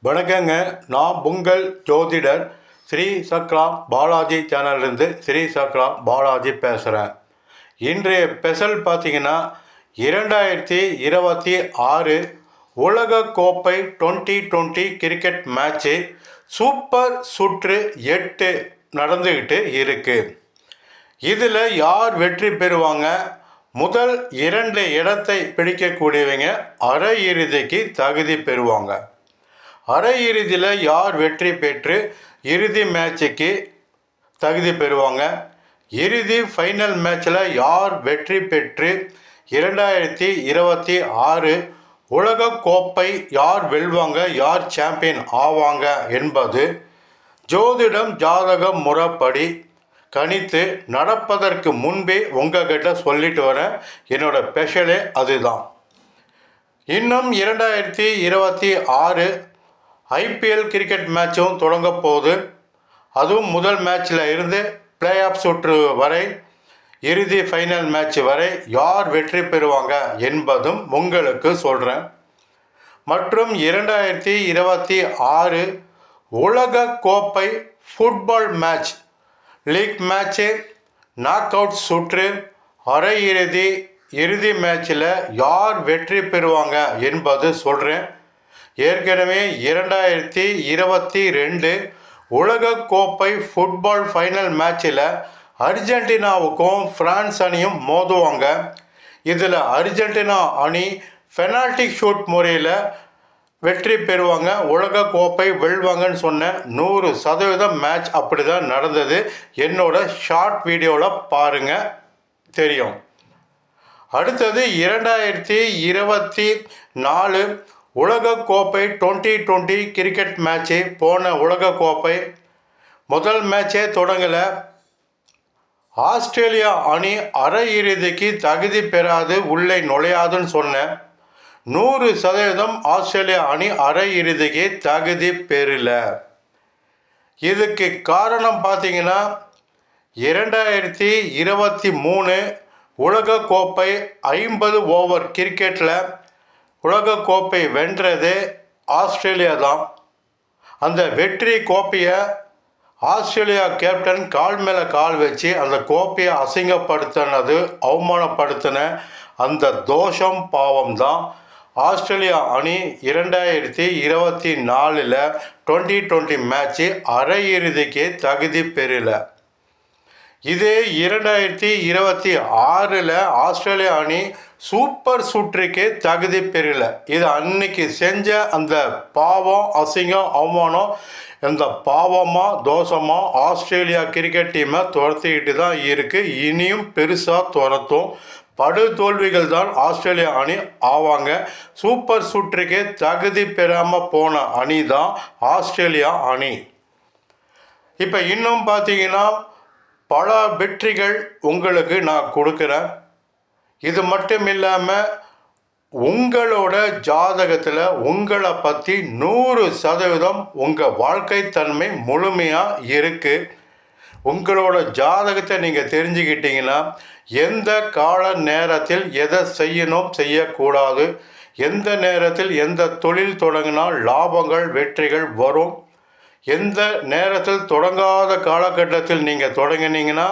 வணக்கங்க. நான் உங்கள் ஜோதிடர் ஸ்ரீ சக்ரா பாலாஜி சேனல்லேருந்து ஸ்ரீ சக்ரா பாலாஜி பேசுகிறேன். இன்றைய ஸ்பெஷல் பார்த்தீங்கன்னா 2026 உலகக்கோப்பை 2020 கிரிக்கெட் மேட்ச்சு சூப்பர் சுற்று 8 நடந்துக்கிட்டு இருக்குது. இதில் யார் வெற்றி பெறுவாங்க? முதல் 2 இடத்தை பிடிக்கக்கூடியவங்க அரையிறுதிக்கு தகுதி பெறுவாங்க. அரையிறுதியில் யார் வெற்றி பெற்று இறுதி மேட்சுக்கு தகுதி பெறுவாங்க? இறுதி ஃபைனல் மேட்ச்சில் யார் வெற்றி பெற்று 2026 உலகக்கோப்பை யார் வெல்வாங்க, யார் சாம்பியன் ஆவாங்க என்பது ஜோதிடம் ஜாதக முறைப்படி கணித்து நடப்பதற்கு முன்பே உங்ககிட்ட சொல்லிட்டு வரேன். என்னோட ஸ்பெஷலே அதுதான். இன்னும் 2026 ஐபிஎல் கிரிக்கெட் மேட்சும் தொடங்க போகுது. அதுவும் முதல் மேட்ச்சில் இருந்து பிளே ஆஃப் சுற்று வரை, இறுதி ஃபைனல் மேட்ச் வரை யார் வெற்றி பெறுவாங்க என்பதும் உங்களுக்கு சொல்கிறேன். மற்றும் 2026 உலக கோப்பை football match, league match, knock out சுற்று, அரையிறுதி, இறுதி மேட்ச்சில் யார் வெற்றி பெறுவாங்க என்பது சொல்கிறேன். ஏற்கனவே 2022 உலகக்கோப்பை ஃபுட்பால் ஃபைனல் மேட்ச்சில் அர்ஜென்டினாவுக்கும் பிரான்ஸ் அணியும் மோதுவாங்க. இதில் அர்ஜென்டினா அணி பெனால்டி ஷூட் முறையில் வெற்றி பெறுவாங்க, உலகக்கோப்பை வெல்வாங்கன்னு சொன்ன 100% மேட்ச் அப்படி தான் நடந்தது. என்னோட ஷார்ட் வீடியோவில் பாருங்கள், தெரியும். அடுத்தது 2024 உலகக்கோப்பை 2020 கிரிக்கெட் மேட்ச்சு. போன உலகக்கோப்பை முதல் மேட்சே தொடங்கலை. ஆஸ்திரேலியா அணி அரையிறுதிக்கு தகுதி பெறாது, உள்ளே நுழையாதுன்னு சொன்னேன். 100% ஆஸ்திரேலியா அணி அரையிறுதிக்கு தகுதி பெறல. இதுக்கு காரணம் பார்த்தீங்கன்னா 2023 உலகக்கோப்பை 50 ஓவர் கிரிக்கெட்டில் உலகக்கோப்பை வென்றது ஆஸ்திரேலியா தான். அந்த வெற்றி கோப்பையை ஆஸ்திரேலியா கேப்டன் கால் மேலே கால் வச்சு அந்த கோப்பையை அசிங்கப்படுத்தினது, அவமானப்படுத்தின அந்த தோஷம் பாவம் தான் ஆஸ்திரேலியா அணி 2024 2020 மேட்ச்சு அரையிறுதிக்கு தகுதி பெறல. இதே 2026 ஆஸ்திரேலியா அணி சூப்பர் சுற்றுக்கே தகுதி பெறல. இது அன்னைக்கு செஞ்ச அந்த பாவம், அசிங்கம், அவமானம், இந்த பாவமாக தோஷமாக ஆஸ்திரேலியா கிரிக்கெட் டீமை துரத்திக்கிட்டு தான் இருக்குது. இனியும் பெருசாக துரத்தும். படு தோல்விகள் தான் ஆஸ்திரேலியா அணி ஆவாங்க. சூப்பர் சுற்றுக்கே தகுதி பெறாமல் போன அணி தான் ஆஸ்திரேலியா அணி. இப்போ இன்னும் பார்த்தீங்கன்னா பல வெற்றிகள் உங்களுக்கு நான் கொடுக்குறேன். இது மட்டும் இல்லாமல் உங்களோட ஜாதகத்தில் உங்களை பற்றி 100% உங்கள் வாழ்க்கை தன்மை முழுமையாக இருக்குது. உங்களோட ஜாதகத்தை நீங்கள் தெரிஞ்சுக்கிட்டீங்கன்னா எந்த கால நேரத்தில் எதை செய்யணும், செய்யக்கூடாது, எந்த நேரத்தில் எந்த தொழில் தொடங்கினால் லாபங்கள் வெற்றிகள் வரும், எந்த நேரத்தில் தொடங்காத காலகட்டத்தில் நீங்கள் தொடங்கினீங்கன்னா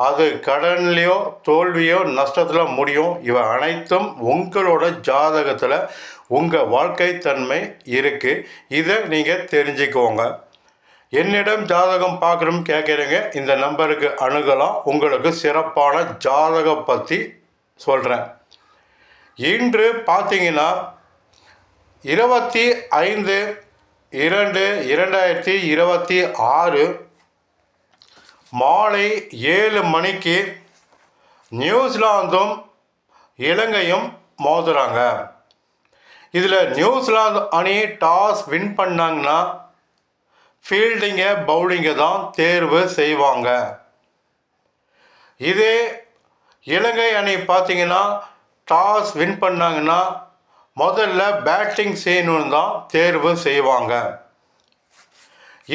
அது கடன்லையோ தோல்வியோ நஷ்டத்தில் முடியும். இவை அனைத்தும் உங்களோட ஜாதகத்தில் உங்கள் வாழ்க்கை தன்மை இருக்குது. இதை நீங்கள் தெரிஞ்சுக்கோங்க. என்னிடம் ஜாதகம் பார்க்குறோம் கேட்குறீங்க, இந்த நம்பருக்கு அணுகலாம். உங்களுக்கு சிறப்பான ஜாதகம் பற்றி சொல்கிறேன். இன்று பார்த்தீங்கன்னா 25/2/2026 மாலை 7 மணிக்கு நியூசிலாந்தும் இலங்கையும் மோதுறாங்க. இதில் நியூசிலாந்து அணி டாஸ் வின் பண்ணாங்கன்னா ஃபீல்டிங்கை பவுலிங்கை தான் தேர்வு செய்வாங்க. இதே இலங்கை அணி பார்த்தீங்கன்னா டாஸ் வின் பண்ணாங்கன்னா முதல்ல பேட்டிங் செய்யணுன்னு தான் தேர்வு செய்வாங்க.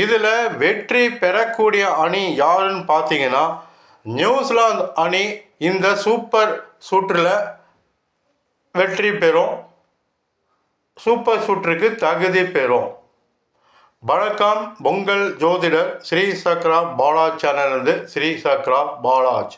இதில் வெற்றி பெறக்கூடிய அணி யாருன்னு பார்த்தீங்கன்னா நியூசிலாந்து அணி இந்த சூப்பர் சுற்றில் வெற்றி பெறும், சூப்பர் சுற்றுக்கு தகுதி பெறும். வணக்கம், உங்கள் ஜோதிடர் ஸ்ரீ சக்ரா பாலாஜ் சேனலிருந்து ஸ்ரீ சக்ரா பாலாஜ்.